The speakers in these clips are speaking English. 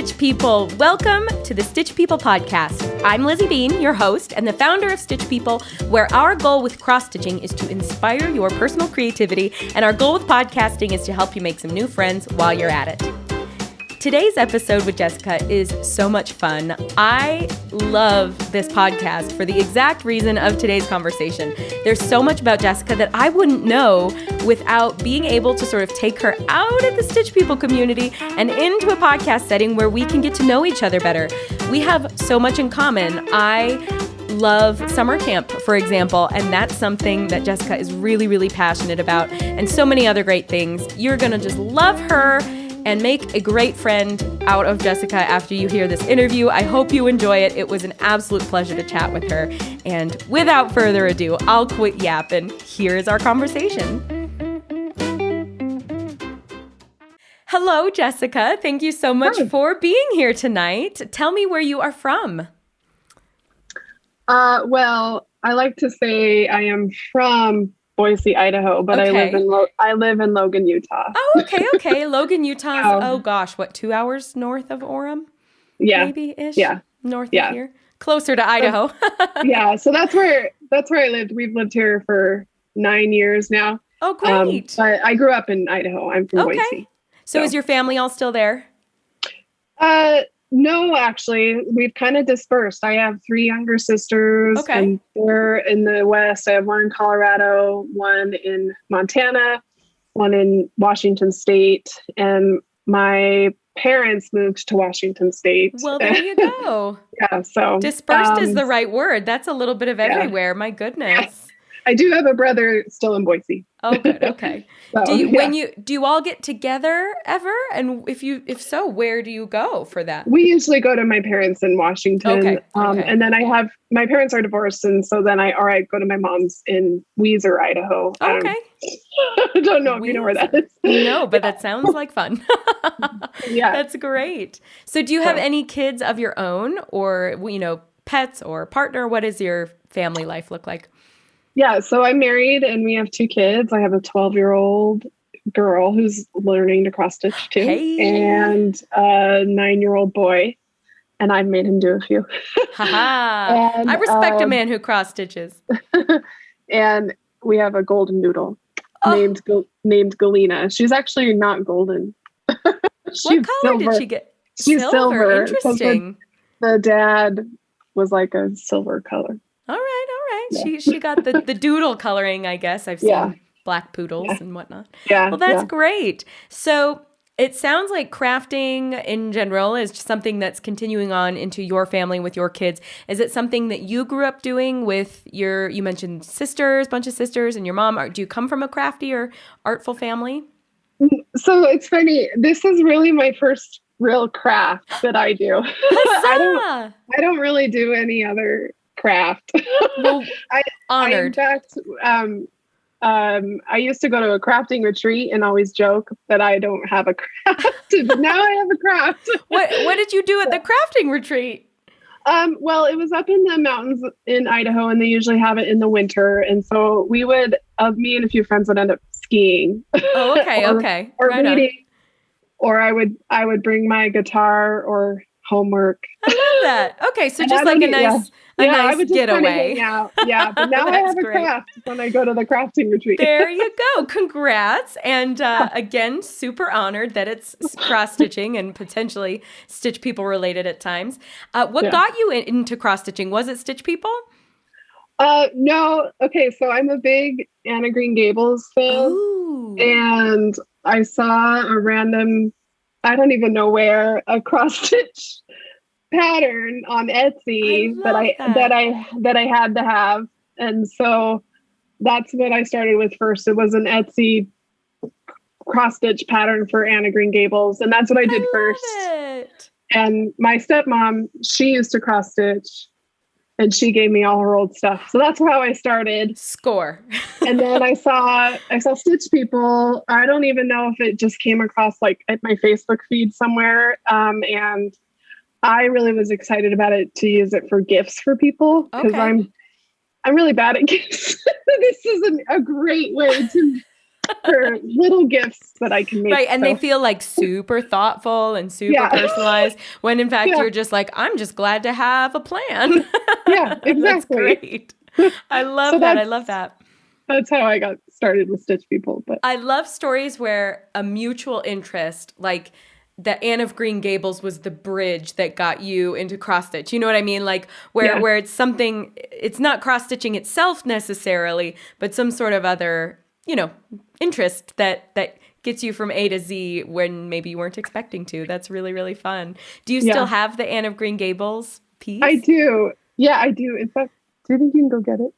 Stitch People. Welcome to the Stitch People podcast. I'm Lizzie Bean, your host and the founder of Stitch People, where our goal with cross-stitching is to inspire your personal creativity, and our goal with podcasting is to help you make some new friends while you're at it. Today's episode with Jessica is so much fun. I love this podcast for the exact reason of today's conversation. There's so much about Jessica that I wouldn't know without being able to sort of take her out of the Stitch People community and into a podcast setting where we can get to know each other better. We have so much in common. I love summer camp, for example, and that's something that Jessica is really, really passionate about, and so many other great things. You're gonna just love her and make a great friend out of Jessica after you hear this interview. I hope you enjoy it. It was an absolute pleasure to chat with her. And without further ado, I'll quit yapping. Here is our conversation. Hello, Jessica. Thank you so much for being here tonight. Tell me where you are from. Well, I like to say I am from Boise, Idaho, but Okay. I live in Logan, Utah. Oh, okay. Logan, Utah. Oh gosh, what, 2 hours north of Orem? Yeah, Maybe-ish? yeah, North yeah. of here? Closer to Idaho. Yeah. So that's where I lived. We've lived here for 9 years now. Oh, great. But I grew up in Idaho. I'm from Boise. So is your family all still there? No, actually, we've kind of dispersed. I have 3 younger sisters, and they're in the West. I have one in Colorado, one in Montana, one in Washington State, and my parents moved to Washington State. Well, there you go. Yeah, so dispersed is the right word. That's a little bit of everywhere. My goodness. Yeah. I do have a brother still in Boise. Oh, good. Okay. So, do you all get together ever? And if so, where do you go for that? We usually go to my parents in Washington. Okay. And then my parents are divorced. And so then I go to my mom's in Weiser, Idaho. Okay. I don't know if you know where that is. No, but that sounds like fun. Yeah. That's great. So do you have any kids of your own, or, pets or partner? What does your family life look like? Yeah, so I'm married and we have 2 kids. I have a 12-year-old girl who's learning to cross stitch too, and a 9-year-old boy, and I've made him do a few. Haha! I respect a man who cross stitches. And we have a golden doodle named Galena. She's actually not golden. What color did she get? She's silver. Interesting. The dad was like a silver color. All right. Yeah. She got the doodle coloring, I guess. I've seen black poodles and whatnot. Yeah. Well, that's great. So it sounds like crafting in general is something that's continuing on into your family with your kids. Is it something that you grew up doing with you mentioned sisters, bunch of sisters, and your mom? Do you come from a crafty or artful family? So it's funny. This is really my first real craft that I do. I don't really do any other craft. Well, honored. In fact, I used to go to a crafting retreat and always joke that I don't have a craft, but now I have a craft. What did you do at the crafting retreat? Well, it was up in the mountains in Idaho, and they usually have it in the winter. And so me and a few friends would end up skiing. Oh, okay, okay. Or right reading, or I would bring my guitar or homework. I love that. Okay, so just like a nice I would just getaway. Hang out. Yeah, but now I have a craft when I go to the crafting retreat. There you go. Congrats. And again, super honored that it's cross-stitching and potentially Stitch People related at times. What got you into cross-stitching? Was it Stitch People? No. Okay, so I'm a big Anna Green Gables fan. Ooh. And I saw a random, I don't even know where, a cross-stitch pattern on Etsy that I had to have, and so that's what I started with first. It was an Etsy cross stitch pattern for Anna Green Gables, and that's what I did first. And my stepmom, she used to cross stitch, and she gave me all her old stuff, so that's how I started. Score. And then I saw Stitch People. I don't even know if it just came across like at my Facebook feed somewhere, and I really was excited about it to use it for gifts for people, because I'm really bad at gifts. This is a great way for little gifts that I can make. Right. And so. they feel like super thoughtful and super personalized when in fact you're just like, I'm just glad to have a plan. Yeah, exactly. That's great. I love that. I love that. That's how I got started with Stitch People. But I love stories where a mutual interest, like the Anne of Green Gables was the bridge that got you into cross stitch. You know what I mean? Like where it's something, it's not cross stitching itself necessarily, but some sort of other, interest that gets you from A to Z when maybe you weren't expecting to. That's really, really fun. Do you still have the Anne of Green Gables piece? I do. Yeah, I do. In fact, do you think you can go get it?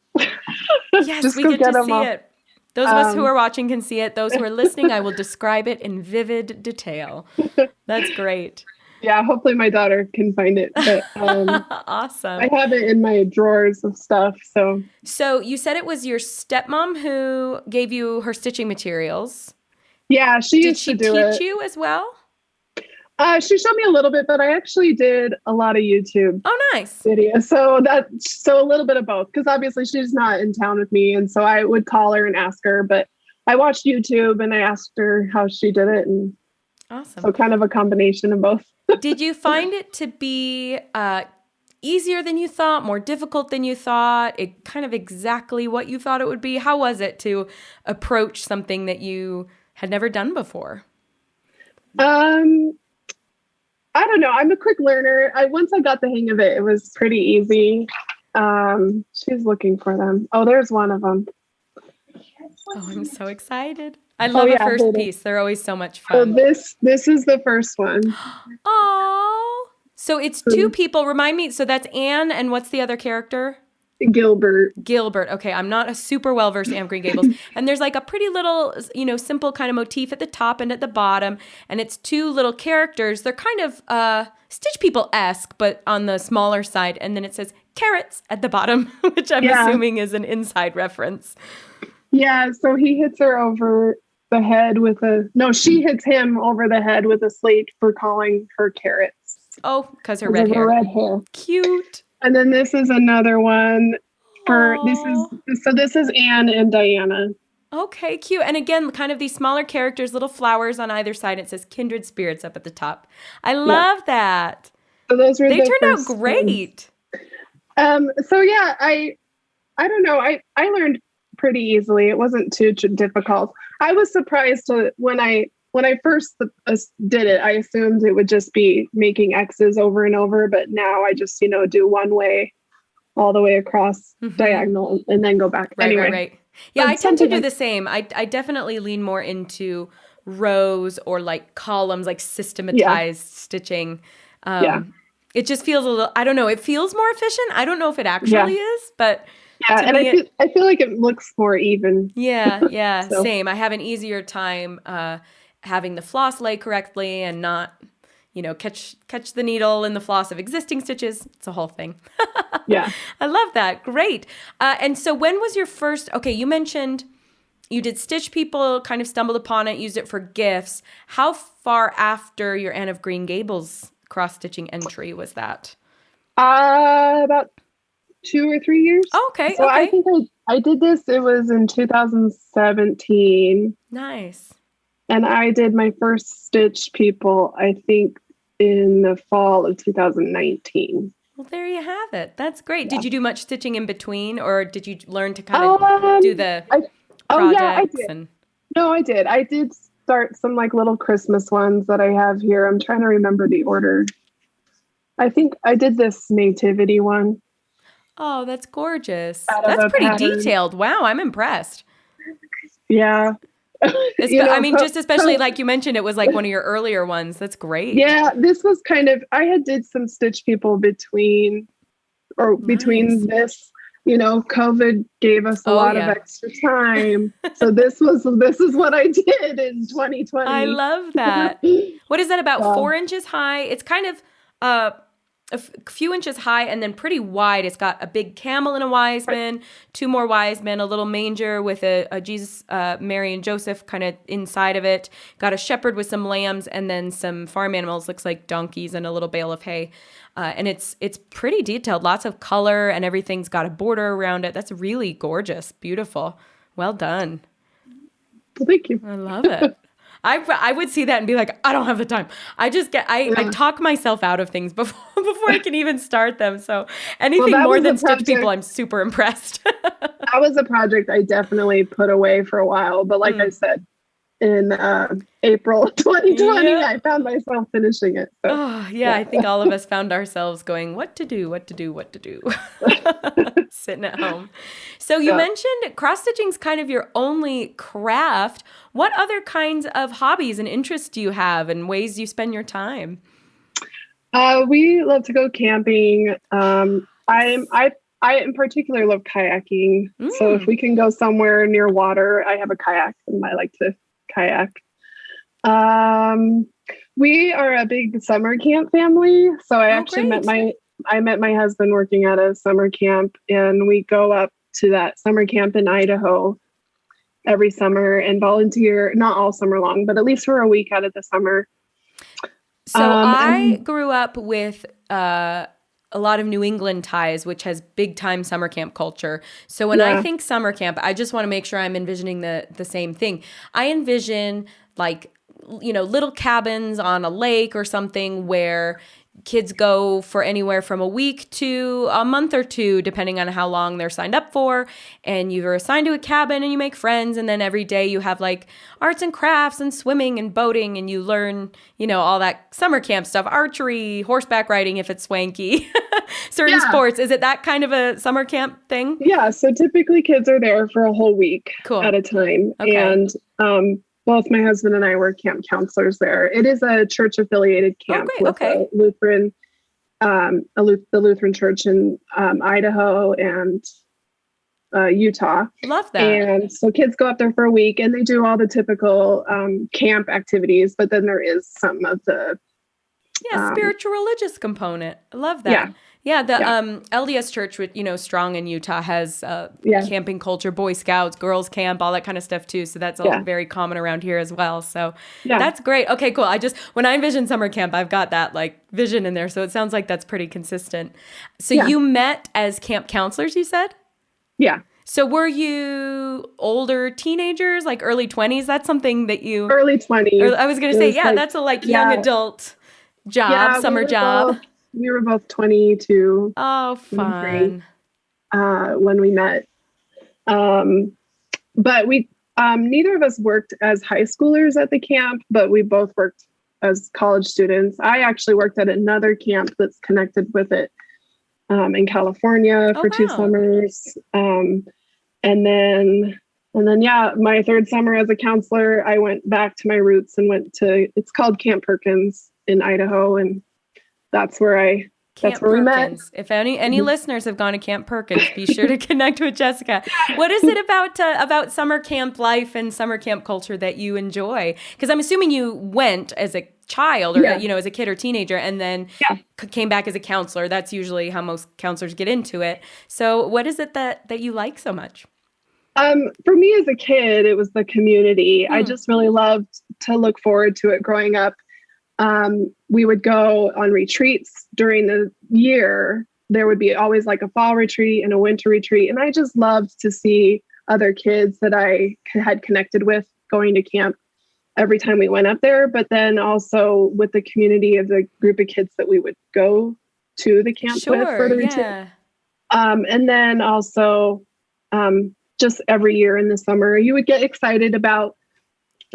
Yes, we get to see it. Those of us who are watching can see it. Those who are listening, I will describe it in vivid detail. That's great. Yeah, hopefully my daughter can find it. But, awesome. I have it in my drawers of stuff. So you said it was your stepmom who gave you her stitching materials. Yeah, she used to do it. Did she teach you as well? She showed me a little bit, but I actually did a lot of YouTube. Oh, nice. Videos. So a little bit of both, because obviously she's not in town with me. And so I would call her and ask her, but I watched YouTube and I asked her how she did it. And awesome. So kind of a combination of both. Did you find it to be easier than you thought, more difficult than you thought, it kind of exactly what you thought it would be? How was it to approach something that you had never done before? I don't know. I'm a quick learner. Once I got the hang of it, it was pretty easy. She's looking for them. Oh, there's one of them. Oh, I'm so excited. I love a first piece. They're always so much fun. So this is the first one. Oh, so it's two people. Remind me. So that's Anne, and what's the other character? Gilbert. Okay, I'm not a super well-versed Anne of Green Gables. And there's like a pretty little, simple kind of motif at the top and at the bottom. And it's two little characters. They're kind of Stitch People-esque, but on the smaller side. And then it says carrots at the bottom, which I'm assuming is an inside reference. Yeah, so he hits her over the head she hits him over the head with a slate for calling her carrots. Oh, because her red hair. Cute. And then this is another one this is Anne and Diana. Okay, cute. And again, kind of these smaller characters, little flowers on either side. It says kindred spirits up at the top. I love that. So they turned out great. So yeah, I don't know. I learned pretty easily. It wasn't too difficult. I was surprised when I first did it, I assumed it would just be making X's over and over, but now I just, do one way all the way across diagonal and then go back. Right. Yeah, I tend to do the same. I definitely lean more into rows or like columns, like systematized stitching. It just feels a little, I don't know, it feels more efficient. I don't know if it actually is, but and I feel like it looks more even. Yeah, so. Same. I have an easier time having the floss lay correctly and not, catch the needle in the floss of existing stitches. It's a whole thing. Yeah. I love that. Great. And so when was your first, you mentioned you did Stitch People, kind of stumbled upon it, used it for gifts. How far after your Anne of Green Gables cross-stitching entry was that? About 2 or 3 years. Okay. So I think I did this, it was in 2017. Nice. And I did my first Stitch People, I think, in the fall of 2019. Well, there you have it. That's great. Yeah. Did you do much stitching in between, or did you learn to kind of do the projects? Yeah, I did. No, I did. I did start some like little Christmas ones that I have here. I'm trying to remember the order. I think I did this nativity one. Oh, that's gorgeous. That's pretty detailed. Wow, I'm impressed. Yeah. Just especially like you mentioned, it was like one of your earlier ones. That's great. Yeah, this was I did some Stitch People between this. COVID gave us a lot of extra time. So this is what I did in 2020. I love that. What is that, about 4 inches high? It's kind of a few inches high and then pretty wide. It's got a big camel and a wise man, 2 more wise men, a little manger with a Jesus, Mary and Joseph kind of inside of it. Got a shepherd with some lambs and then some farm animals, looks like donkeys and a little bale of hay. And it's pretty detailed, lots of color, and everything's got a border around it. That's really gorgeous, beautiful. Well done. Well, thank you. I love it. I would see that and be like, I don't have the time. I talk myself out of things before I can even start them. So anything more than Stitch People, I'm super impressed. That was a project I definitely put away for a while. But like I said, in April 2020, I found myself finishing it. So, I think all of us found ourselves going, what to do. Sitting at home. So you mentioned cross-stitching's kind of your only craft. What other kinds of hobbies and interests do you have and ways you spend your time? We love to go camping. I in particular love kayaking. So if we can go somewhere near water, I have a kayak and I like to kayak. We are a big summer camp family. So I actually met my husband working at a summer camp, and we go up to that summer camp in Idaho every summer and volunteer, not all summer long, but at least for a week out of the summer. So I grew up with a lot of New England ties, which has big time summer camp culture. So when I think summer camp, I just want to make sure I'm envisioning the same thing. I envision like, little cabins on a lake or something where kids go for anywhere from a week to a month or two, depending on how long they're signed up for. And you're assigned to a cabin and you make friends. And then every day you have like arts and crafts and swimming and boating. And you learn, all that summer camp stuff, archery, horseback riding, if it's swanky, certain sports. Is it that kind of a summer camp thing? Yeah. So typically kids are there for a whole week at a time. Okay. And, both my husband and I were camp counselors there. It is a church affiliated camp with a Lutheran, the Lutheran church in Idaho and Utah. Love that. And so kids go up there for a week and they do all the typical camp activities, but then there is some of the spiritual religious component. I love that. Yeah, the LDS church, with strong in Utah, has camping culture, Boy Scouts, girls camp, all that kind of stuff too. So that's all very common around here as well. So that's great. Okay, cool. When I envision summer camp, I've got that like vision in there. So it sounds like that's pretty consistent. So you met as camp counselors, you said? Yeah. So were you older teenagers, like early 20s? That's something that you... Early 20s. I was going to say, that's a young adult job, summer job. We were both 22. Oh, fun. When we met. But we, neither of us worked as high schoolers at the camp, but we both worked as college students. I actually worked at another camp that's connected with it in California for 2 summers. And then, my third summer as a counselor, I went back to my roots and it's called Camp Perkins in Idaho. And that's where we met. If any listeners have gone to Camp Perkins, be sure to connect with Jessica. What is it about summer camp life and summer camp culture that you enjoy? Because I'm assuming you went as a child or as a kid or teenager and then came back as a counselor. That's usually how most counselors get into it. So what is it that you like so much? For me as a kid, it was the community. I just really loved to look forward to it growing up. We would go on retreats during the year. There would be always like a fall retreat and a winter retreat. And I just loved to see other kids that I had connected with going to camp every time we went up there. But then also with the community of the group of kids that we would go to the camp with for the retreat. And then also just every year in the summer, you would get excited about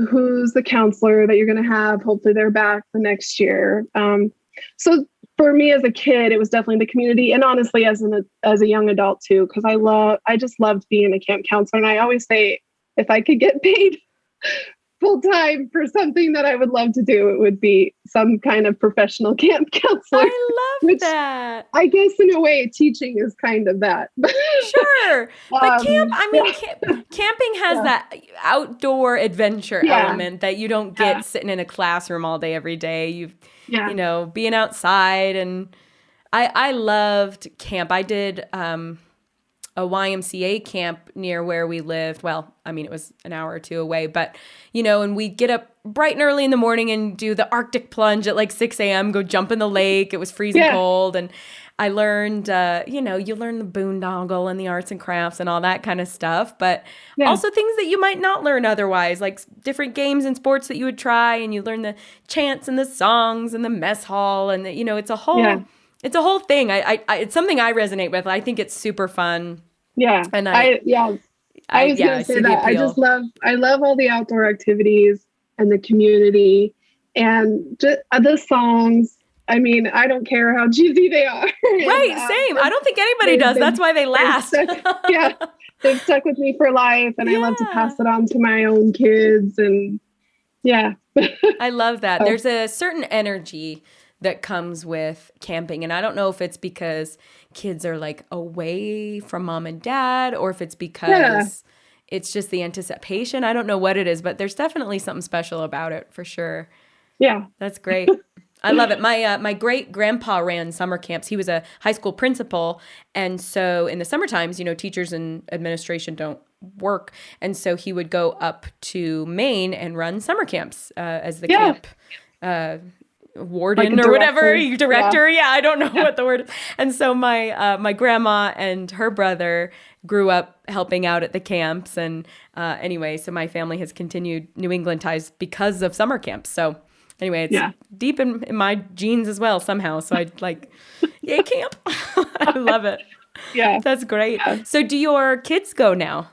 who's the counselor that you're going to have. Hopefully they're back the next year. So for me as a kid, it was definitely the community, and honestly as a young adult too, because I just loved being a camp counselor. And I always say, if I could get paid full time for something that I would love to do, it would be some kind of professional camp counselor. I love that. I guess in a way, teaching is kind of that. Sure. But camping has that outdoor adventure element that you don't get sitting in a classroom all day, every day. Being outside. And I loved camp. I did a YMCA camp near where we lived. Well, it was an hour or two away, but, and we'd get up bright and early in the morning and do the Arctic plunge at 6 a.m., go jump in the lake. It was freezing cold. And I learned, you learn the boondoggle and the arts and crafts and all that kind of stuff, but also things that you might not learn otherwise, like different games and sports that you would try, and you learn the chants and the songs and the mess hall, and it's a whole, it's a whole thing. It's something I resonate with. I think it's super fun. Yeah. And I was going to say that. I love all the outdoor activities and the community and just the songs. I mean, I don't care how cheesy they are. Right, same. I don't think anybody does. That's why they last. They've stuck with me for life, and I love to pass it on to my own kids. And I love that. There's a certain energy that comes with camping, and I don't know if it's because kids are like away from mom and dad, or if it's because it's just the anticipation. I don't know what it is, but there's definitely something special about it for sure. Yeah, that's great. I love it. My great grandpa ran summer camps. He was a high school principal. And so in the summer times, teachers and administration don't work. And so he would go up to Maine and run summer camps as the camp warden, like or whatever, director. Yeah, I don't know what the word is. And so my grandma and her brother grew up helping out at the camps. And anyway, so my family has continued New England ties because of summer camps. So anyway, it's deep in my genes as well somehow. So I yay camp. I love it. Yeah. That's great. Yeah. So do your kids go now?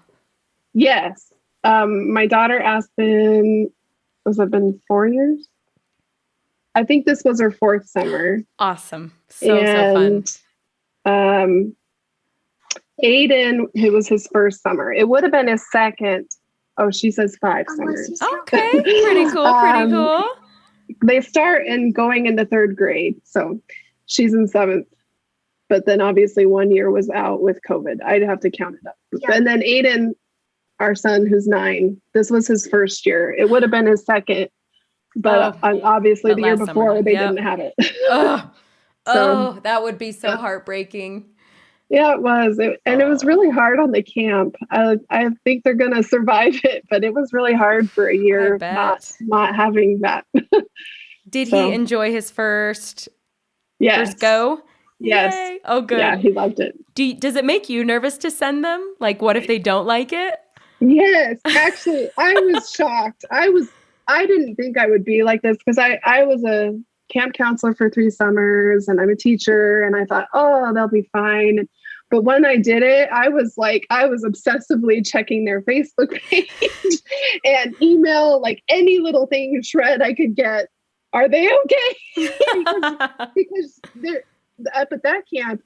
Yes. My daughter Aspen, has it been 4 years? I think this was her 4th summer. Awesome. So fun. Aiden, it was his 1st summer. It would have been his 2nd. Oh, she says 5 summers. Okay. Pretty cool. They start going into 3rd grade. So she's in 7th. But then obviously 1 year was out with COVID. I'd have to count it up. Yeah. And then Aiden, our son, who's 9, this was his 1st year. It would have been his 2nd. But obviously the year before they didn't have it. That would be so heartbreaking. Yeah, it was. And it was really hard on the camp. I think they're going to survive it, but it was really hard for a year not having that. Did he enjoy his first go? Yes. Yay. Oh, good. Yeah, he loved it. Does it make you nervous to send them? Like, what if they don't like it? Yes. Actually, I was shocked. I didn't think I would be like this because I was a camp counselor for 3 summers and I'm a teacher and I thought, they'll be fine. But when I did it, I was obsessively checking their Facebook page and email, like any little thing shred I could get. Are they okay? because they're up at that camp,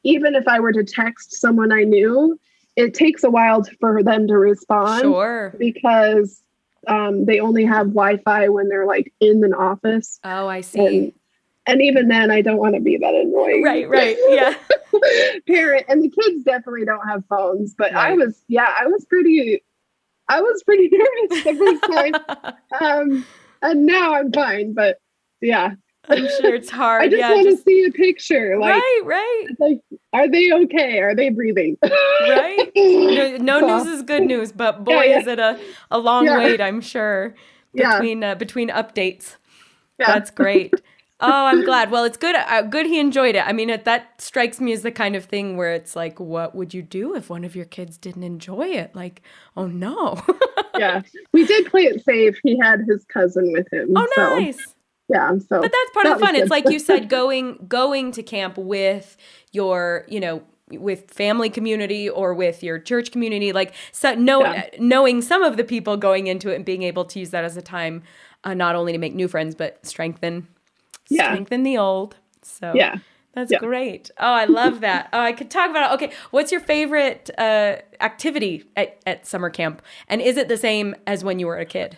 even if I were to text someone I knew, it takes a while for them to respond. Sure. Because they only have Wi-Fi when they're like in an office. Oh, I see. And even then, I don't want to be that annoying. Right. Yeah. Parent, and the kids definitely don't have phones. But right. I was pretty nervous the first time. And now I'm fine. But yeah. I'm sure it's hard. I just want to see a picture. Like, right. Like, are they okay? Are they breathing? Right. No news is good news, but boy, is it a long wait, I'm sure, between updates. Yeah. That's great. Oh, I'm glad. Well, it's good. Good he enjoyed it. I mean, that strikes me as the kind of thing where it's like, what would you do if one of your kids didn't enjoy it? Like, oh no. Yeah, we did play it safe. He had his cousin with him. Oh, nice. So. Yeah, so but that's part of the fun. It's like you said, going to camp with your, with family community or with your church community, like knowing some of the people going into it and being able to use that as a time, not only to make new friends but strengthen the old. So that's great. Oh, I love that. Oh, I could talk about it. Okay, what's your favorite activity at summer camp, and is it the same as when you were a kid?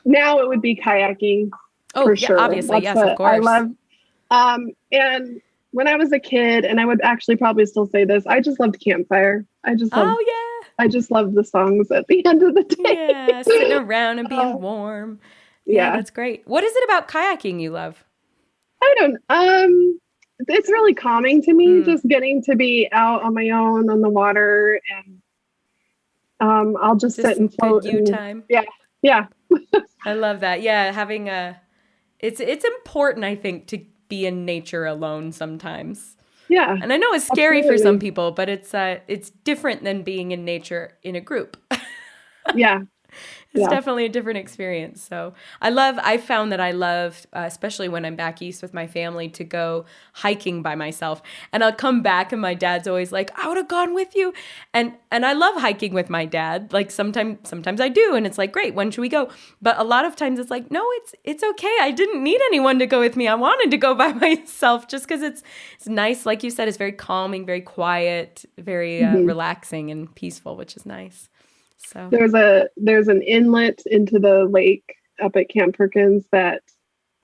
Now it would be kayaking. Oh, for sure. Obviously. That's yes, of course. I love. And when I was a kid, and I would actually probably still say this, I just loved campfire. I just loved the songs at the end of the day. Yeah, sitting around and being warm. Yeah, that's great. What is it about kayaking you love? I don't. It's really calming to me. Just getting to be out on my own on the water, and I'll just sit and float. Good you time. Yeah. I love that. Yeah, having It's important, I think, to be in nature alone sometimes. Yeah. And I know it's scary for some people, but it's different than being in nature in a group. Yeah. It's definitely a different experience. So I found that I love, especially when I'm back east with my family, to go hiking by myself. And I'll come back and my dad's always like, I would have gone with you. And I love hiking with my dad. Like sometimes I do. And it's like, great, when should we go? But a lot of times it's like, no, it's okay. I didn't need anyone to go with me. I wanted to go by myself just because it's nice. Like you said, it's very calming, very quiet, very relaxing and peaceful, which is nice. So there's an inlet into the lake up at Camp Perkins that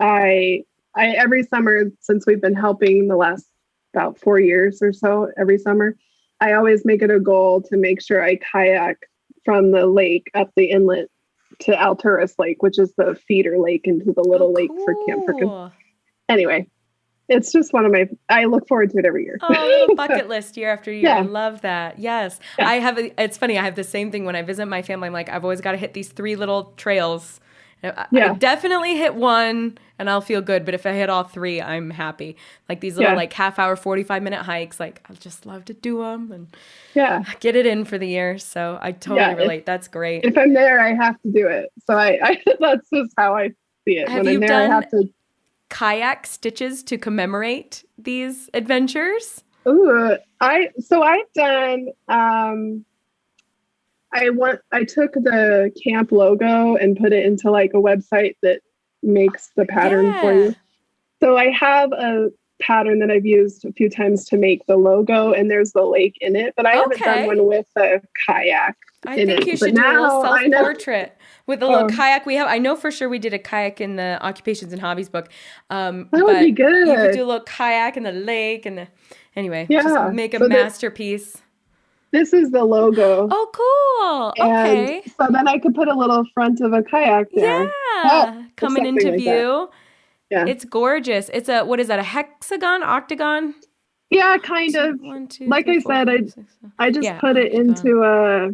I every summer since we've been helping the last about 4 years or so, every summer, I always make it a goal to make sure I kayak from the lake up the inlet to Alturas Lake, which is the feeder lake into the little lake for Camp Perkins. Anyway, it's just I look forward to it every year. Oh, a little bucket list year after year. I love that. Yes. Yeah. It's funny. I have the same thing when I visit my family. I'm like, I've always got to hit these 3 little trails. I definitely hit one and I'll feel good. But if I hit all 3, I'm happy. Like these little like half hour, 45-minute hikes. Like I just love to do them and get it in for the year. So I totally relate. That's great. If I'm there, I have to do it. So I that's just how I see it. Have when you I'm there, done I have to kayak stitches to commemorate these adventures? Ooh, I've done I took the camp logo and put it into like a website that makes the pattern for you. So I have a pattern that I've used a few times to make the logo, and there's the lake in it, but I haven't done one with a kayak. I think you should do a little self-portrait with a little kayak. I know for sure we did a kayak in the Occupations and Hobbies book. That would be good. You could do a little kayak in the lake just make a masterpiece. This is the logo. Oh, cool. Okay. And so then I could put a little front of a kayak there. Yeah. Coming into view. Yeah. It's gorgeous. It's what is that, a hexagon, octagon? Yeah, kind of. 1, 2, like 3, I 4, said, 5, 6, I just put it into a...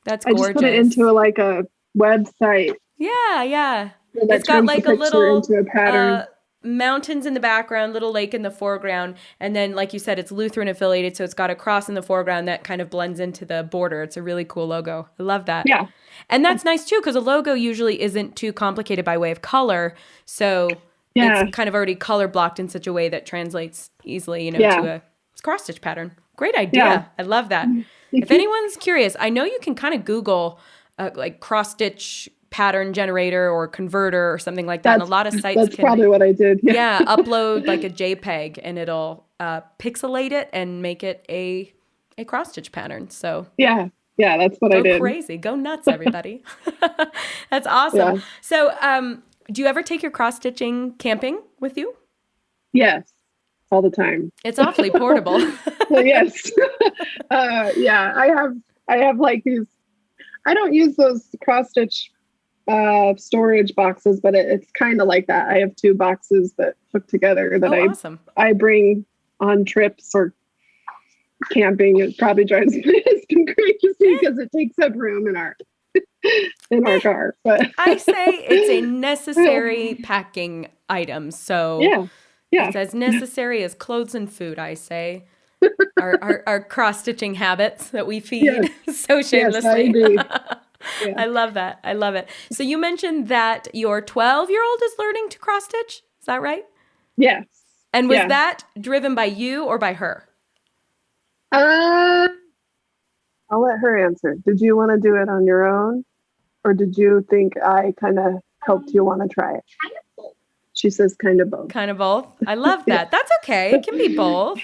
That's gorgeous. I just put it into like a website. Yeah. It's got like a little into a pattern. Mountains in the background, little lake in the foreground, and then like you said, it's Lutheran affiliated, so it's got a cross in the foreground that kind of blends into the border. It's a really cool logo. I love that. Yeah. And that's nice too, because a logo usually isn't too complicated by way of color. So it's kind of already color blocked in such a way that translates easily, to a cross stitch pattern. Great idea. Yeah. I love that. If anyone's curious, I know you can kind of Google like cross stitch pattern generator or converter or something like that. And a lot of sites that's probably what I did. Yeah. Upload like a JPEG and it'll pixelate it and make it a cross stitch pattern. So yeah, that's what I did. Go crazy. Go nuts, everybody. That's awesome. Yeah. So do you ever take your cross stitching camping with you? Yes. All the time. It's awfully portable. Well, yes. I have like these, I don't use those cross stitch storage boxes, but it's kind of like that. I have 2 boxes that hook together that I bring on trips or camping. It probably drives my husband crazy because it takes up room in our car. But I say it's a necessary packing item. So it's as necessary as clothes and food, I say. Our cross-stitching habits that we feed so shamelessly. Yes, I I love that. I love it. So you mentioned that your 12-year-old is learning to cross-stitch. Is that right? Yes. And was that driven by you or by her? I'll let her answer. Did you want to do it on your own? Or did you think I kind of helped you want to try it? Kind of both. She says kind of both. Kind of both. I love that. That's okay. It can be both.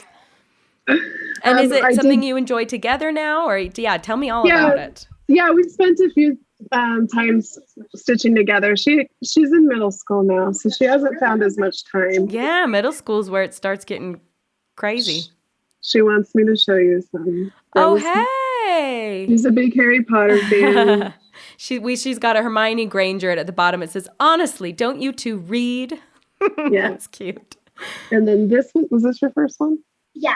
And is it something you enjoy together now? Or tell me all about it. Yeah, we've spent a few times stitching together. She's in middle school now, so she hasn't found as much time. Yeah, middle school is where it starts getting crazy. She wants me to show you something. Hey! She's a big Harry Potter fan. She's got a Hermione Granger at the bottom. It says, honestly, don't you two read? Yeah. That's cute. And then this one, was this your first one? Yeah.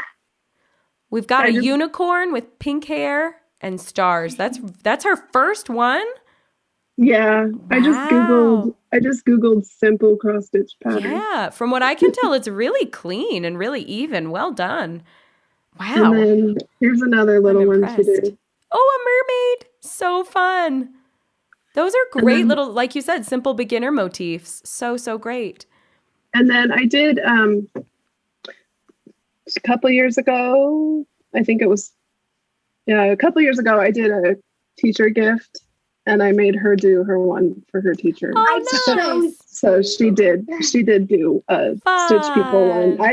We've got a unicorn with pink hair and stars. That's her first one? Yeah. Wow. I just Googled simple cross stitch pattern. Yeah. From what I can tell, it's really clean and really even. Well done. And Wow. then here's another I'm little one she impressed. did. Oh, a mermaid. So fun. Those are And great then little, like you said, simple beginner motifs. So, so great. I did a couple years ago, I think it was, yeah, a couple years ago, I did a teacher gift and I made her do her one for her teacher. Oh, nice. So she did do a Stitch People one. Fun.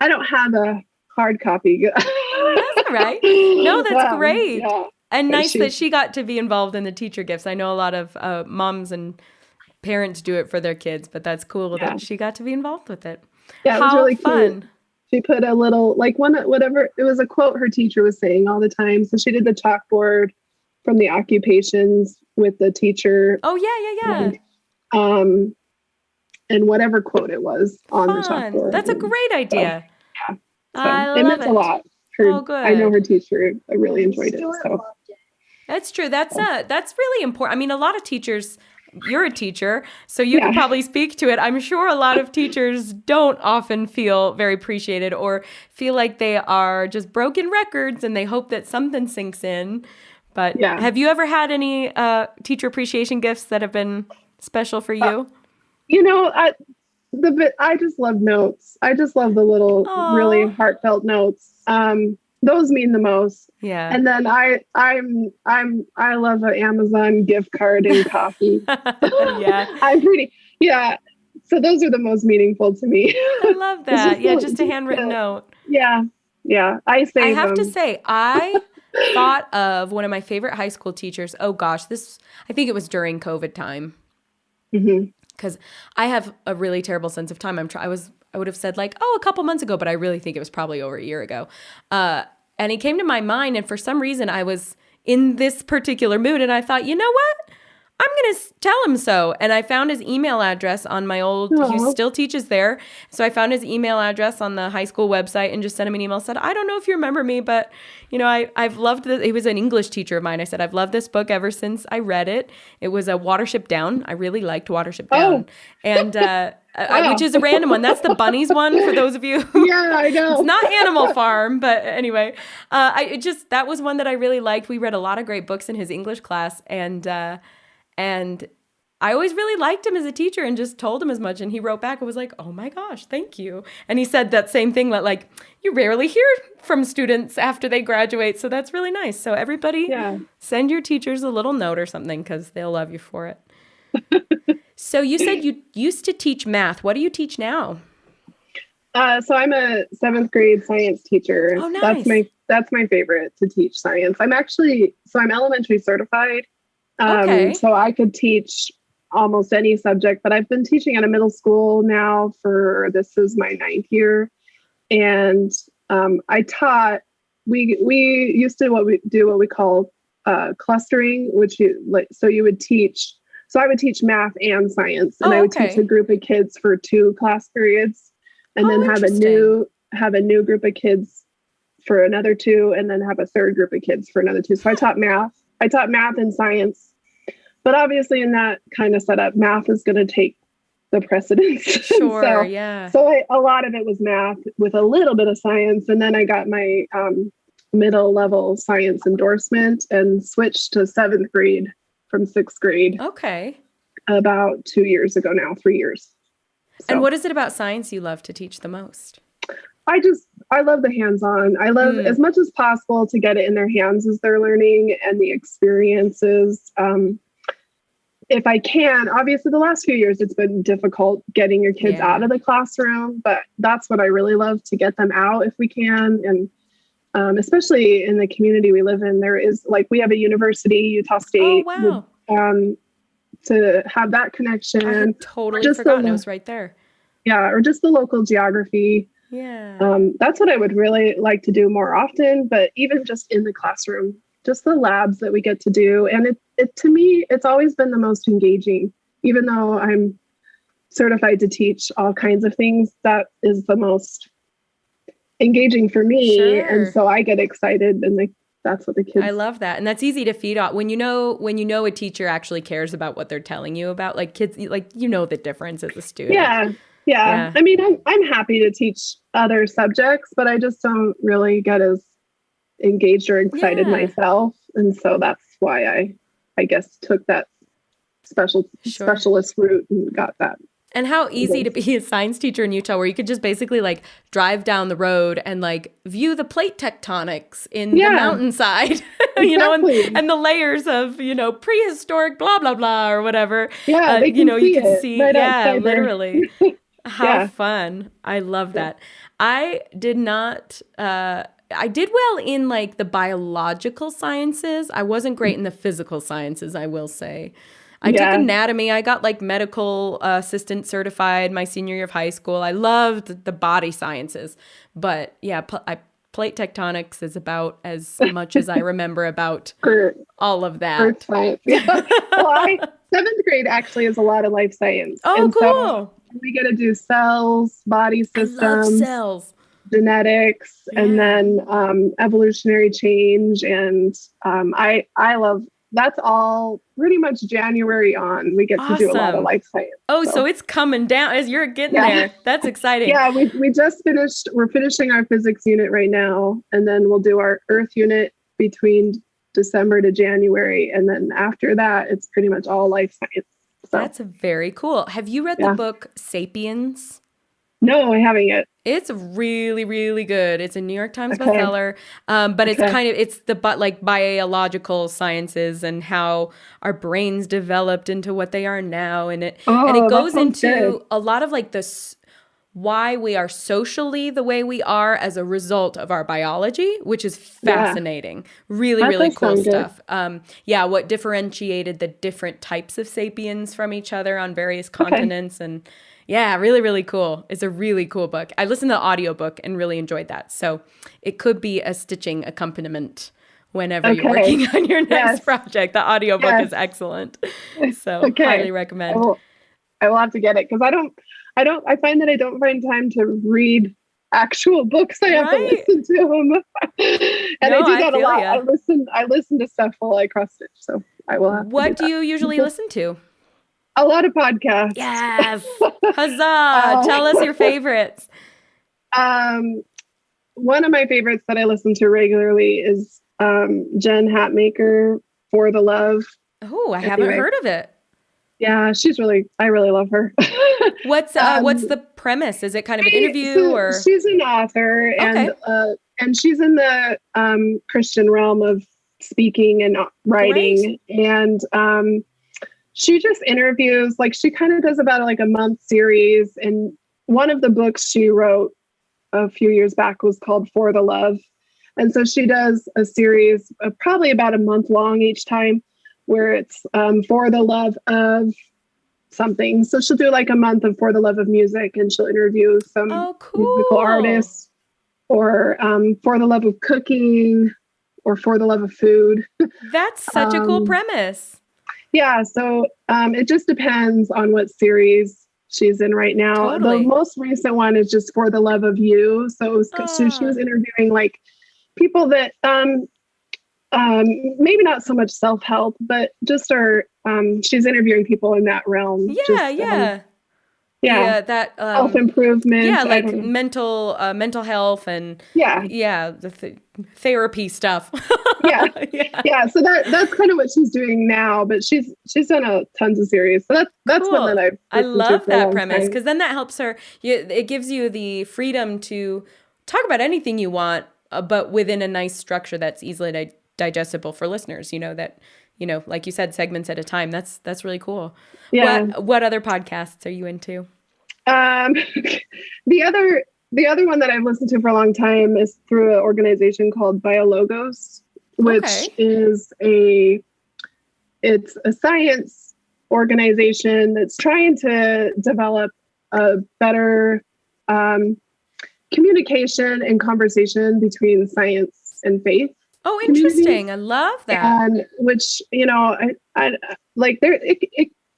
I don't have a hard copy. That's all right. No, that's great. Yeah, And but nice that she got to be involved in the teacher gifts. I know a lot of moms and parents do it for their kids, but that's cool that she got to be involved with it. Yeah, it was How really fun. cute. She put a little, like whatever, it was a quote her teacher was saying all the time. So she did the chalkboard from the occupations with the teacher. Oh, yeah. And whatever quote it was on the Fun. chalkboard. That's a great idea. So I it love meant a lot. Oh, good. I know her teacher. I really enjoyed it. So That's true. That's really important. I mean, a lot of teachers, you're a teacher, so you can probably speak to it. I'm sure a lot of teachers don't often feel very appreciated or feel like they are just broken records and they hope that something sinks in. But have you ever had any teacher appreciation gifts that have been special for you? I just love notes. I just love the little really heartfelt notes. Those mean the most. Yeah. And then I love an Amazon gift card and coffee. Yeah. So those are the most meaningful to me. I love that. Yeah, just a handwritten note. Yeah. I have to say, I thought of one of my favorite high school teachers. Oh gosh, I think it was during COVID time. Because I have a really terrible sense of time. I would have said like, a couple months ago, but I really think it was probably over a year ago. And he came to my mind, and for some reason I was in this particular mood, and I thought, you know what? I'm going to tell him so. And I found his email address on my he still teaches there. So I found his email address on the high school website and just sent him an email, said, I don't know if you remember me, but I've loved this. He was an English teacher of mine. I said, I've loved this book ever since I read it. It was a Watership Down. I really liked Watership Down. And, which is a random one. That's the bunnies one for those of you. Yeah, I know. It's not Animal Farm, but anyway, that was one that I really liked. We read a lot of great books in his English class, and I always really liked him as a teacher and just told him as much. And he wrote back and was like, oh my gosh, thank you. And he said that same thing that like, you rarely hear from students after they graduate. So that's really nice. So everybody send your teachers a little note or something because they'll love you for it. So you said you used to teach math. What do you teach now? So I'm a 7th grade science teacher. Oh, nice. That's my favorite to teach science. I'm elementary certified. So I could teach almost any subject, but I've been teaching at a middle school now this is my 9th year. And I taught, we used to what we call clustering, so I would teach math and science, and I would teach a group of kids for 2 class periods, and then have a new group of kids for another 2, and then have a third group of kids for another 2. So I taught math and science. But obviously in that kind of setup, math is going to take the precedence. Sure, So a lot of it was math with a little bit of science. And then I got my middle level science endorsement and switched to 7th grade from 6th grade. Okay. About 2 years ago now, 3 years. So. And what is it about science you love to teach the most? I love the hands-on. I love as much as possible to get it in their hands as they're learning and the experiences. If I can, obviously the last few years, it's been difficult getting your kids out of the classroom, but that's what I really love, to get them out if we can. And especially in the community we live in, we have a university, Utah State, to have that connection. I had totally forgotten it was right there. Yeah. Or just the local geography. Yeah. That's what I would really like to do more often, but even just in the classroom, just the labs that we get to do. And it to me, it's always been the most engaging, even though I'm certified to teach all kinds of things. That is the most engaging for me. Sure. And so I get excited, and that's what the kids. I love that. And that's easy to feed off. When you know a teacher actually cares about what they're telling you about, like kids, like, the difference as a student. Yeah. I mean, I'm happy to teach other subjects, but I just don't really get as engaged or excited myself. And so that's why I guess took that specialist route and got that. And how easy to be a science teacher in Utah, where you could just basically like drive down the road and like view the plate tectonics in the mountainside, exactly. and the layers of, prehistoric blah, blah, blah, or whatever. Yeah, you can see. Right literally. How fun. I love that. I did not, I did well in like the biological sciences. I wasn't great in the physical sciences, I will say. I took anatomy. I got like medical assistant certified my senior year of high school. I loved the body sciences. But plate tectonics is about as much as I remember about all of that. Earth science. Yeah. Well, 7th grade actually is a lot of life science. Oh, and cool. So we get to do cells, body systems, I love cells. Genetics, and then evolutionary change. And I love, that's all pretty much January on. We get to do a lot of life science. Oh, so it's coming down as you're getting there. That's exciting. Yeah, we just finished. We're finishing our physics unit right now, and then we'll do our Earth unit between December to January, and then after that, it's pretty much all life science. So. That's very cool. Have you read the book Sapiens? No, I haven't yet. It's really, really good. It's a New York Times bestseller, but it's it's the biological sciences and how our brains developed into what they are now, and it goes into a lot of like this why we are socially the way we are as a result of our biology, which is fascinating. Really, really cool stuff. What differentiated the different types of sapiens from each other on various continents and. Yeah, really, really cool. It's a really cool book. I listened to the audiobook and really enjoyed that. So it could be a stitching accompaniment whenever you're working on your next project. The audiobook is excellent. So highly recommend. I will have to get it because I find that I don't find time to read actual books. I have to listen to them. And I do that a lot. I listen to stuff while I cross stitch. So I will have to What do you usually listen to? A lot of podcasts. Yes. Huzzah. Tell us your favorites. One of my favorites that I listen to regularly is Jen Hatmaker, For the Love. Oh, I haven't heard of it. Yeah, I really love her. What's the premise? Is it kind of an interview or? She's an author and she's in the Christian realm of speaking and writing. Great. And she just interviews, like she kind of does about like a month series. And one of the books she wrote a few years back was called For the Love. And so she does a series of probably about a month long each time where it's for the love of something. So she'll do like a month of For the Love of Music and she'll interview some musical artists or for the love of cooking or for the love of food. That's such a cool premise. Yeah, so it just depends on what series she's in right now. Totally. The most recent one is just For the Love of You. So she was interviewing like people that maybe not so much self-help, but just are she's interviewing people in that realm. That self-improvement. Yeah, like mental health and the therapy stuff. So that's kind of what she's doing now, but she's done tons of series. So that's cool. one that I love that premise because then that helps her. It gives you the freedom to talk about anything you want, but within a nice structure that's easily digestible for listeners. Like you said, segments at a time. That's really cool. Yeah. What other podcasts are you into? The other one that I've listened to for a long time is through an organization called BioLogos, which is it's a science organization that's trying to develop a better communication and conversation between science and faith. Oh, interesting. I love that. And which, I like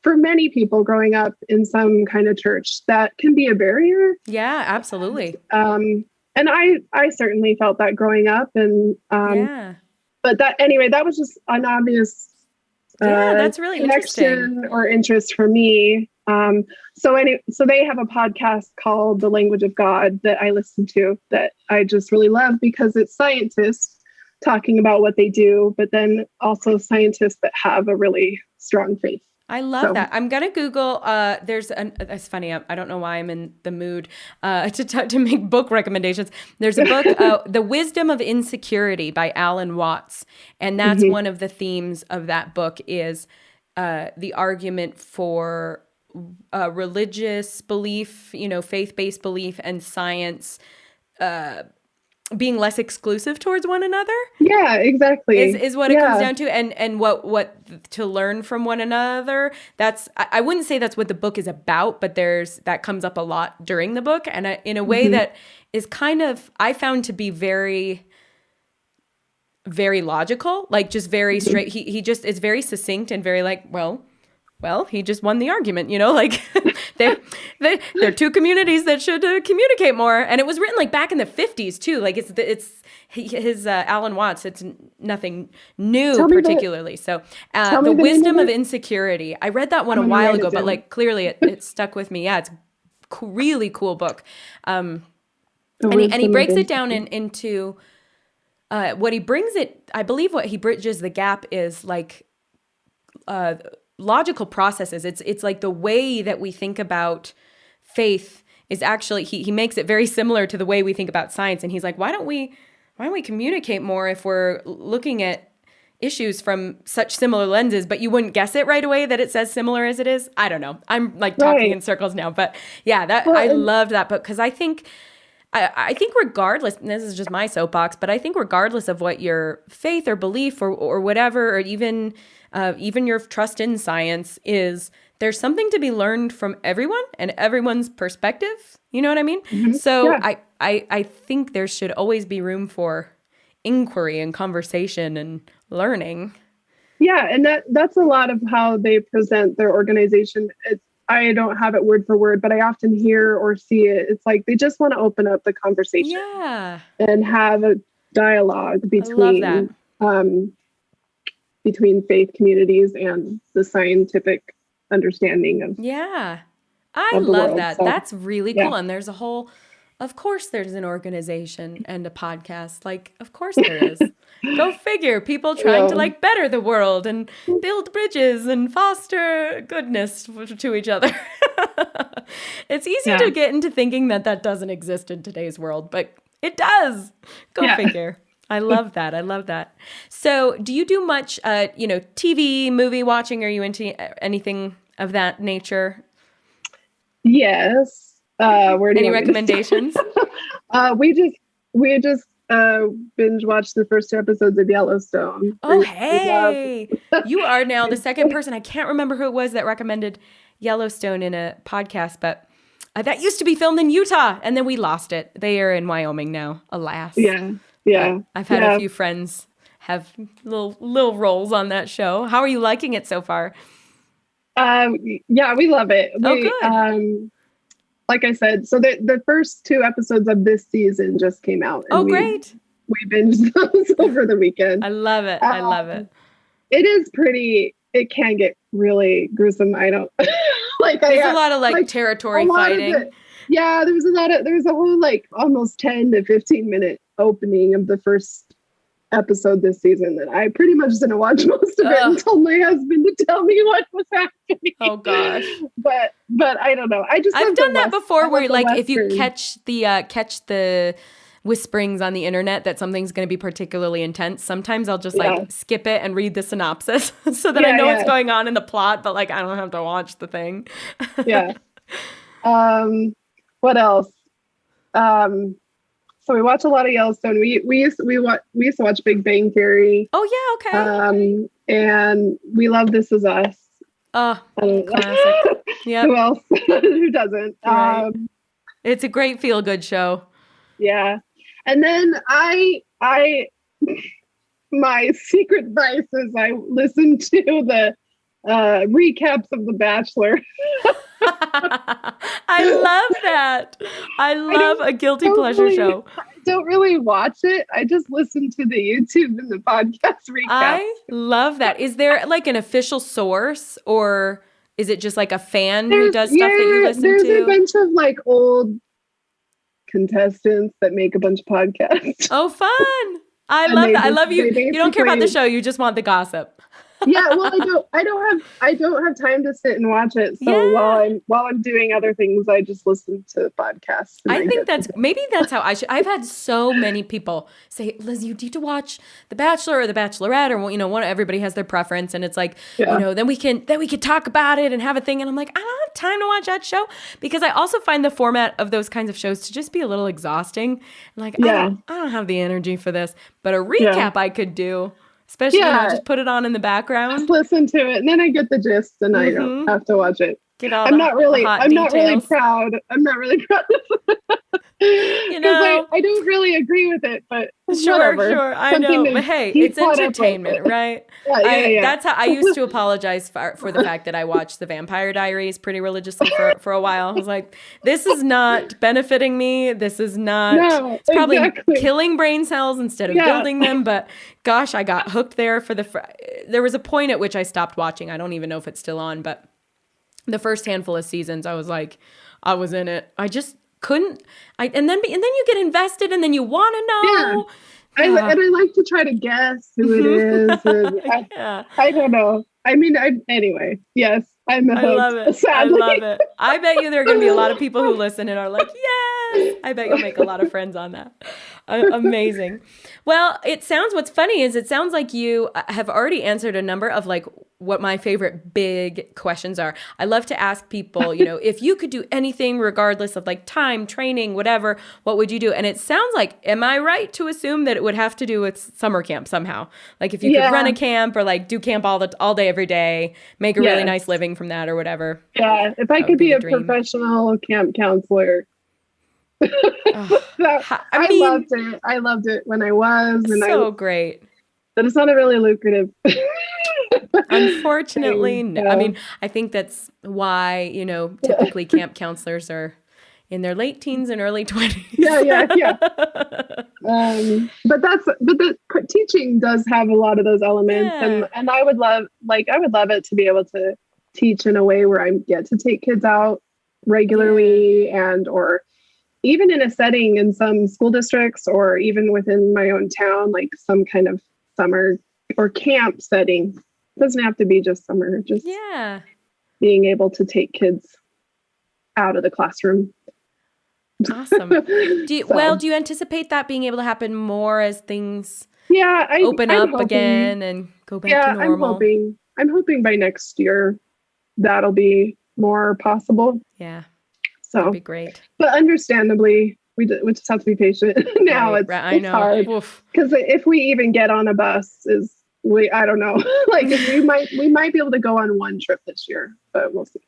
for many people growing up in some kind of church, that can be a barrier. Yeah, absolutely. And I certainly felt that growing up. And but that was just an obvious that's really connection or interest for me. So they have a podcast called The Language of God that I listen to that I just really love because it's scientists talking about what they do, but then also scientists that have a really strong faith. I love that. I'm going to Google, it's funny. I don't know why I'm in the mood to make book recommendations. There's a book, The Wisdom of Insecurity by Alan Watts. And that's one of the themes of that book is the argument for religious belief, faith-based belief and science being less exclusive towards one another. Yeah, exactly. Is what it comes down to, and what to learn from one another. I wouldn't say that's what the book is about, but that comes up a lot during the book, and in a way that is kind of, I found to be very, very logical, like just very straight. He just is very succinct and very like, well, he just won the argument, like they're two communities that should communicate more. And it was written like back in the 50s too. Like his Alan Watts, it's nothing new particularly. So The Wisdom of Insecurity. I read that one a while ago, but like clearly it stuck with me. Yeah, it's a really cool book. And he breaks it down into what he brings it. I believe what he bridges the gap is like, logical processes. It's like the way that we think about faith is actually, he makes it very similar to the way we think about science. And he's like, why don't we communicate more if we're looking at issues from such similar lenses, but you wouldn't guess it right away that it says similar as it is? I don't know. I'm like talking in circles now, but yeah, I loved that book because I think regardless, and this is just my soapbox, but I think regardless of what your faith or belief or whatever, or even your trust in science is, there's something to be learned from everyone and everyone's perspective. You know what I mean? Mm-hmm. So yeah. I think there should always be room for inquiry and conversation and learning. Yeah, and that's a lot of how they present their organization. I don't have it word for word, but I often hear or see it. It's like they just want to open up the conversation and have a dialogue between faith communities and the scientific understanding of I love that. So, that's really cool. And there's of course there's an organization and a podcast. Like, of course there is. Go figure. People trying to like better the world and build bridges and foster goodness to each other. It's easy to get into thinking that doesn't exist in today's world, but it does. Go figure. I love that. So do you do much, TV, movie watching? Are you into anything of that nature? Yes. Any recommendations? We just binge watched the first 2 episodes of Yellowstone. Oh, hey, you are now the second person. I can't remember who it was that recommended Yellowstone in a podcast, but that used to be filmed in Utah, and then we lost it. They are in Wyoming now, alas. Yeah. But I've had a few friends have little roles on that show. How are you liking it so far? We love it. Good. Like I said, so the first 2 episodes of this season just came out. And great. We binged those over the weekend. I love it. I love it. It is pretty, it can get really gruesome. I don't there's a lot of territory fighting. There's a whole almost 10 to 15 minute opening of the first episode this season that I pretty much didn't watch most of it and told my husband to tell me what was happening. Oh gosh. But I don't know. I've done that before where if you catch the whisperings on the internet that something's going to be particularly intense, sometimes I'll just skip it and read the synopsis so that I know what's going on in the plot, but I don't have to watch the thing. Yeah. What else? So we watch a lot of Yellowstone. We used to watch Big Bang Theory. Oh yeah, okay. And we love This Is Us. Classic. Yeah. Who else? Who doesn't? Right. It's a great feel-good show. Yeah. And then my secret vice is I listen to the recaps of The Bachelor. I love that. I love a guilty pleasure show. don't really watch it. I just listen to the YouTube and the podcast recaps. I love that. Is there like an official source, or is it just like a fan who does stuff that you listen to? There's a bunch of like old contestants that make a bunch of podcasts. Oh, fun. I love that. I love you. You don't care about the show. You just want the gossip. Yeah, well, I don't have time to sit and watch it. So while I'm doing other things, I just listen to podcasts. I think maybe that's how I should. I've had so many people say, "Liz, you need to watch The Bachelor or The Bachelorette," or everybody has their preference, and it's like, then we can talk about it and have a thing. And I'm like, I don't have time to watch that show, because I also find the format of those kinds of shows to just be a little exhausting. Like, I don't have the energy for this, but a recap I could do. Especially, just put it on in the background. Just listen to it, and then I get the gist, and I don't have to watch it. I'm not really proud. I'm not really proud. I don't really agree with it, but sure. I know, but hey, it's entertainment, right? That's how I used to apologize for the fact that I watched The Vampire Diaries pretty religiously for a while. I was like, this is not benefiting me. This is not. No, it's probably killing brain cells instead of building them. But gosh, I got hooked there there was a point at which I stopped watching. I don't even know if it's still on, but the first handful of seasons, I was like, I was in it. I just couldn't. And then you get invested, and then you want to know. Yeah. And I like to try to guess who it is. And I don't know. I mean, anyway. Yes, I'm hooked. I love it. Sadly. I love it. I bet you there are going to be a lot of people who listen and are like, yes. I bet you'll make a lot of friends on that. Amazing. Well, what's funny is it sounds like you have already answered a number of like what my favorite big questions are. I love to ask people, if you could do anything regardless of like time, training, whatever, what would you do? And it sounds like, am I right to assume that it would have to do with summer camp somehow? Like if you could run a camp or like do camp all day, every day, make a really nice living from that or whatever. Yeah. If I could be a professional camp counselor. I loved it when I was. And great. But it's not a really lucrative. Unfortunately, no. I mean, I think that's why, typically camp counselors are in their late teens and early 20s. Yeah. But the teaching does have a lot of those elements, and I would love it to be able to teach in a way where I get to take kids out regularly or even in a setting in some school districts or even within my own town, like some kind of summer or camp setting. It doesn't have to be just summer, just being able to take kids out of the classroom. Awesome. Do you anticipate that being able to happen more as things open up again and go back to normal? I'm hoping by next year that'll be more possible. Yeah. So that'd be great. But understandably, we just have to be patient. Now it's hard. Because if we even get on a bus, I don't know. Like we might be able to go on one trip this year, but we'll see.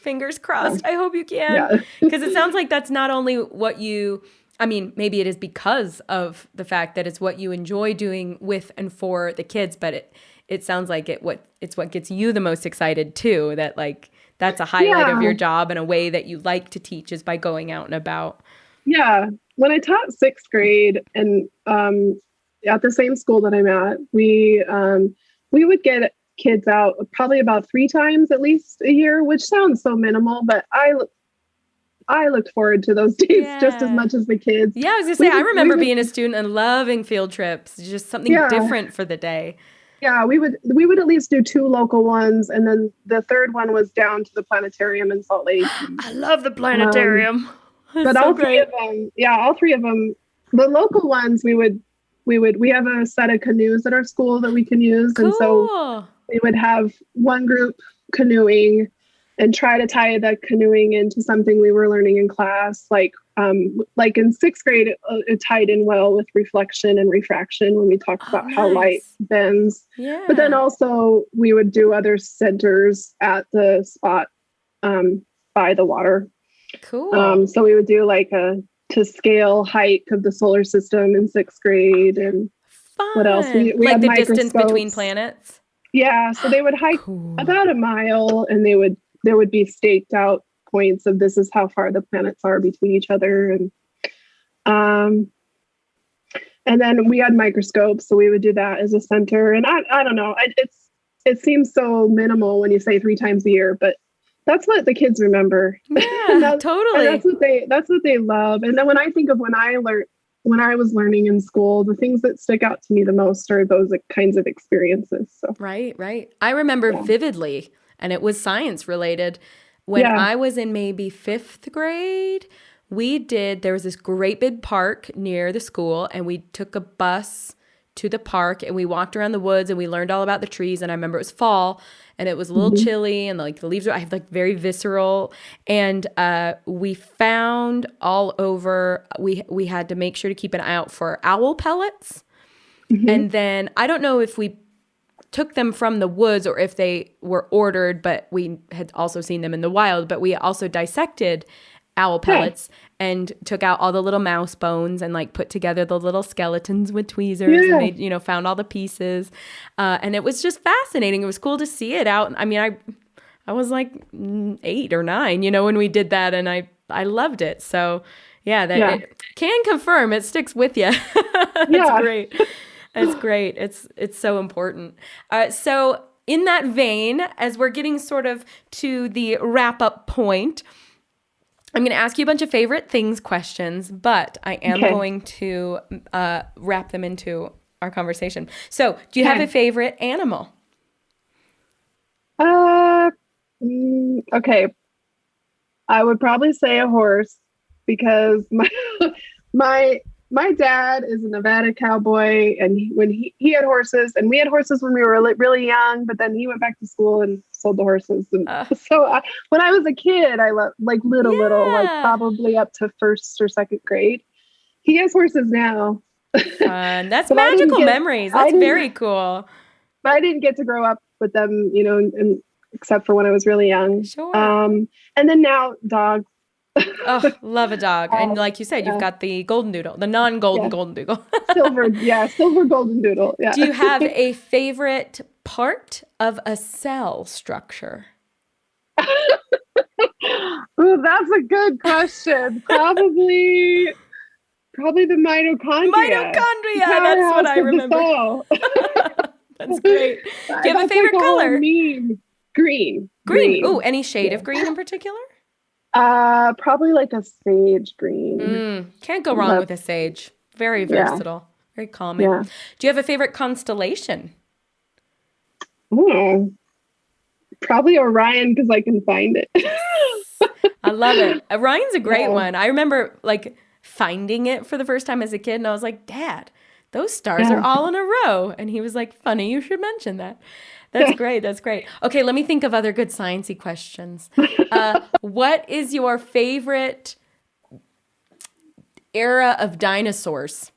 Fingers crossed. I hope you can. Because it sounds like that's not only what maybe it is because of the fact that it's what you enjoy doing with and for the kids, but it sounds like it's what gets you the most excited too, that like that's a highlight of your job, and a way that you like to teach is by going out and about. Yeah. When I taught sixth grade and at the same school that I'm at, we would get kids out probably about 3 times at least a year, which sounds so minimal, but I looked forward to those days just as much as the kids. Yeah, I was gonna say, I remember being a student and loving field trips, just something different for the day. Yeah, we would at least do 2 local ones, and then the third one was down to the planetarium in Salt Lake. I love the planetarium. But all 3 of them, the local ones, we have a set of canoes at our school that we can use. Cool. And so we would have one group canoeing and try to tie the canoeing into something we were learning in class. Like in 6th grade, it tied in well with reflection and refraction when we talked about how light bends. Yeah. But then also we would do other centers at the spot by the water. Cool. So we would do like to scale height of the solar system in 6th grade. And what else? We like the distance between planets? Yeah. So they would hike about a mile, and there would be staked out points of this is how far the planets are between each other. And And then we had microscopes, so we would do that as a center. And I don't know, it seems so minimal when you say 3 times a year, but that's what the kids remember. Yeah, totally. And that's what they love. And then when I think of when I was learning in school, the things that stick out to me the most are those kinds of experiences. So Right. I remember vividly, and it was science related. When I was in maybe 5th grade, there was this great big park near the school, and we took a bus to the park and we walked around the woods and we learned all about the trees. And I remember it was fall and it was a little chilly and like the leaves I have like very visceral. And we found all over, we had to make sure to keep an eye out for owl pellets. And then I don't know if we took them from the woods or if they were ordered, but we had also seen them in the wild. But we also dissected owl pellets and took out all the little mouse bones and like put together the little skeletons with tweezers and they, found all the pieces. And it was just fascinating. It was cool to see it out. I mean, I was like 8 or 9, when we did that, and I loved it. So it can confirm it sticks with you. That's great. It's great. It's so important. So in that vein, as we're getting sort of to the wrap up point, I'm going to ask you a bunch of favorite things questions, but I am going to wrap them into our conversation. So do you have a favorite animal? Okay. I would probably say a horse because my dad is a Nevada cowboy, and when he had horses, and we had horses when we were really young, but then he went back to school and sold the horses. And so when I was a kid, I loved little, like probably up to 1st or 2nd grade. He has horses now. Fun. That's magical memories. That's very cool. But I didn't get to grow up with them, except for when I was really young. Sure. And then now dogs. Oh, love a dog. And like you said, you've got the golden doodle, the non-golden golden doodle. silver golden doodle. Yeah. Do you have a favorite part of a cell structure? Ooh, that's a good question. Probably the mitochondria. That's what I remember. That's great. Do you have a favorite color? Green. Ooh, any shade of green in particular? Probably like a sage green. Can't go wrong with a sage. Very versatile. Very calming. Yeah. Do you have a favorite constellation? Ooh, probably Orion because I can find it. I love it. Orion's a great one. I remember like finding it for the first time as a kid, and I was like, Dad, those stars are all in a row. And he was like, funny, you should mention that. That's great. That's great. Okay, let me think of other good sciencey questions. What is your favorite era of dinosaurs?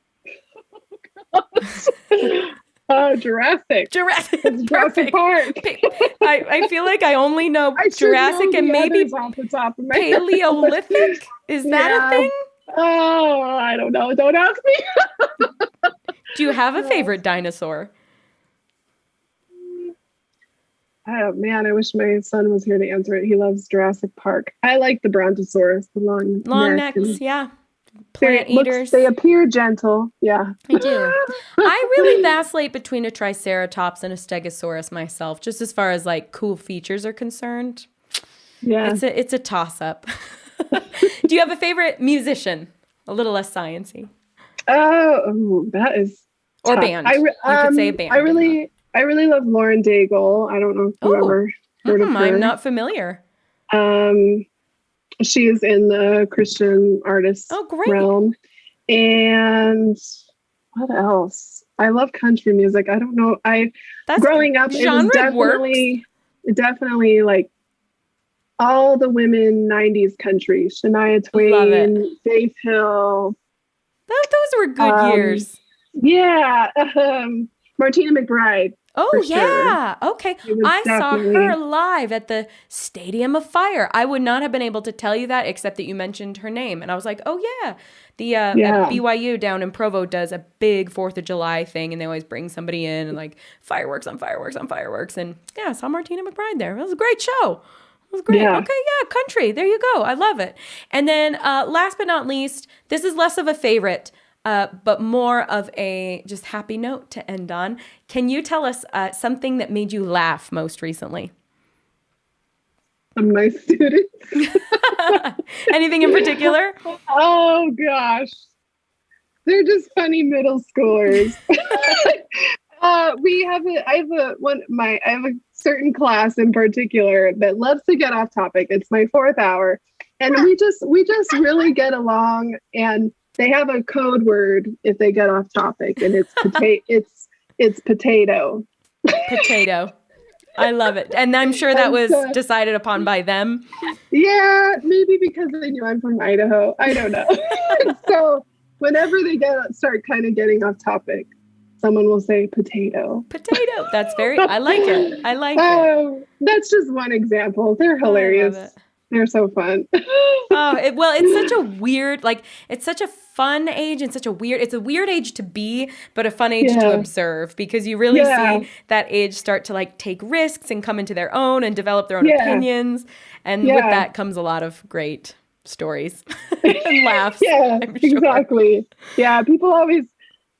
Jurassic. Jurassic Park. I feel like I only know Jurassic and maybe off the top of my Paleolithic. Is that a thing? Oh, I don't know. Don't ask me. Do you have a favorite dinosaur? Oh man, I wish my son was here to answer it. He loves Jurassic Park. I like the Brontosaurus, the long necks, plant eaters. They appear gentle. Yeah, I do. I really vacillate between a Triceratops and a Stegosaurus myself, just as far as like cool features are concerned. Yeah, it's a toss up. Do you have a favorite musician? A little less sciencey. Oh, that is or tough. band. You could say a band. I really love Lauren Daigle. I don't know if you ever heard of her. I'm not familiar. She is in the Christian artist realm. And what else? I love country music. I don't know. Growing up, it was definitely like all the women 90s country. Shania Twain, Faith Hill. Those were good years. Yeah. Martina McBride. Oh, yeah. Sure. Okay. I saw her live at the Stadium of Fire. I would not have been able to tell you that except that you mentioned her name. And I was like, oh, yeah. At BYU down in Provo does a big 4th of July thing, and they always bring somebody in and like fireworks on fireworks on fireworks. And I saw Martina McBride there. It was a great show. It was great. Yeah. Okay, country. There you go. I love it. And then last but not least, this is less of a favorite. but more of a just happy note to end on. Can you tell us something that made you laugh most recently? My students. Anything in particular? Oh gosh, they're just funny middle schoolers. I have a certain class in particular that loves to get off topic. It's my 4th hour, and we just really get along. And they have a code word if they get off topic, and it's it's potato. Potato. I love it. And I'm sure that was decided upon by them. Yeah, maybe because they knew I'm from Idaho. I don't know. So whenever they start kind of getting off topic, someone will say potato. Potato. I like it. I like it. That's just one example. They're hilarious. They're so fun. It's such a weird, it's such a fun age and it's a weird age to be, but a fun age to observe, because you really see that age start to take risks and come into their own and develop their own opinions. And with that comes a lot of great stories and laughs. Yeah, I'm sure. Exactly. Yeah, people always,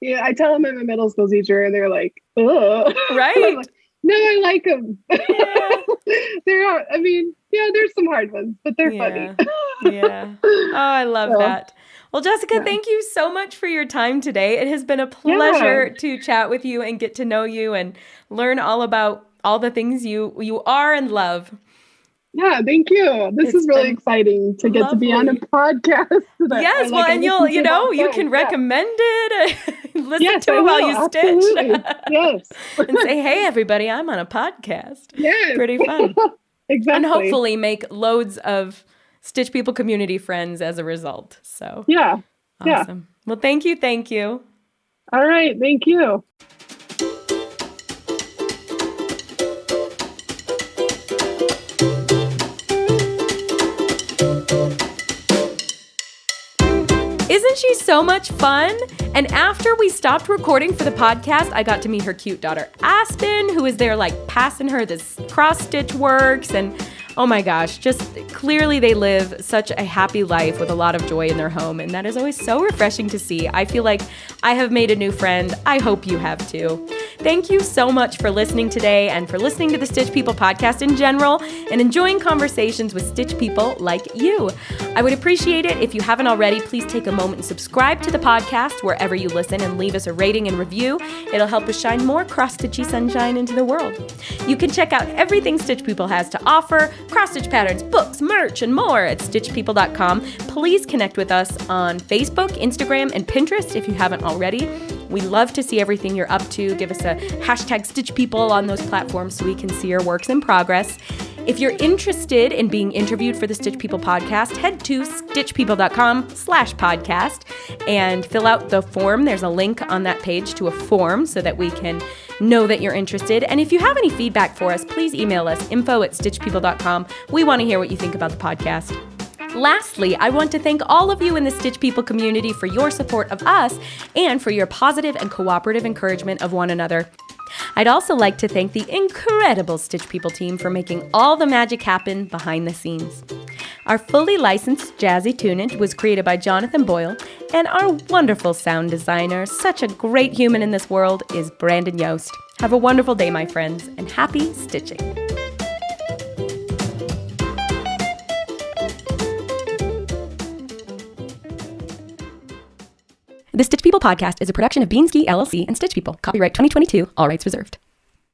I tell them I'm a middle school teacher and they're like, ugh. Right? No, I like them. Yeah. There's some hard ones, but they're funny. Yeah. Oh, I love that. Well, Jessica, thank you so much for your time today. It has been a pleasure to chat with you and get to know you and learn all about all the things you are and love. Yeah, thank you. This is really exciting to get to be on a podcast. Yes, and you can recommend it, listen to it while you stitch. Yes. And say, hey, everybody, I'm on a podcast. Yes. Pretty fun. Exactly. And hopefully make loads of Stitch People community friends as a result. So yeah. Awesome. Yeah. Well, thank you. All right. Thank you. Isn't she so much fun? And after we stopped recording for the podcast, I got to meet her cute daughter, Aspen, who is there passing her this cross-stitch works. And oh my gosh, just clearly they live such a happy life with a lot of joy in their home. And that is always so refreshing to see. I feel like I have made a new friend. I hope you have too. Thank you so much for listening today and for listening to the Stitch People podcast in general and enjoying conversations with Stitch People like you. I would appreciate it if you haven't already. Please take a moment and subscribe to the podcast wherever you listen and leave us a rating and review. It'll help us shine more cross-stitchy sunshine into the world. You can check out everything Stitch People has to offer, cross-stitch patterns, books, merch, and more at stitchpeople.com. Please connect with us on Facebook, Instagram, and Pinterest if you haven't already. We love to see everything you're up to. Give us a hashtag Stitch People on those platforms so we can see your works in progress. If you're interested in being interviewed for the Stitch People podcast, head to stitchpeople.com/podcast and fill out the form. There's a link on that page to a form so that we can know that you're interested. And if you have any feedback for us, please email us info@stitchpeople.com. We want to hear what you think about the podcast. Lastly, I want to thank all of you in the Stitch People community for your support of us and for your positive and cooperative encouragement of one another. I'd also like to thank the incredible Stitch People team for making all the magic happen behind the scenes. Our fully licensed jazzy tunage was created by Jonathan Boyle, and our wonderful sound designer, such a great human in this world, is Brandon Yost. Have a wonderful day, my friends, and happy stitching. The Stitch People podcast is a production of Beanski LLC and Stitch People. Copyright 2022, all rights reserved.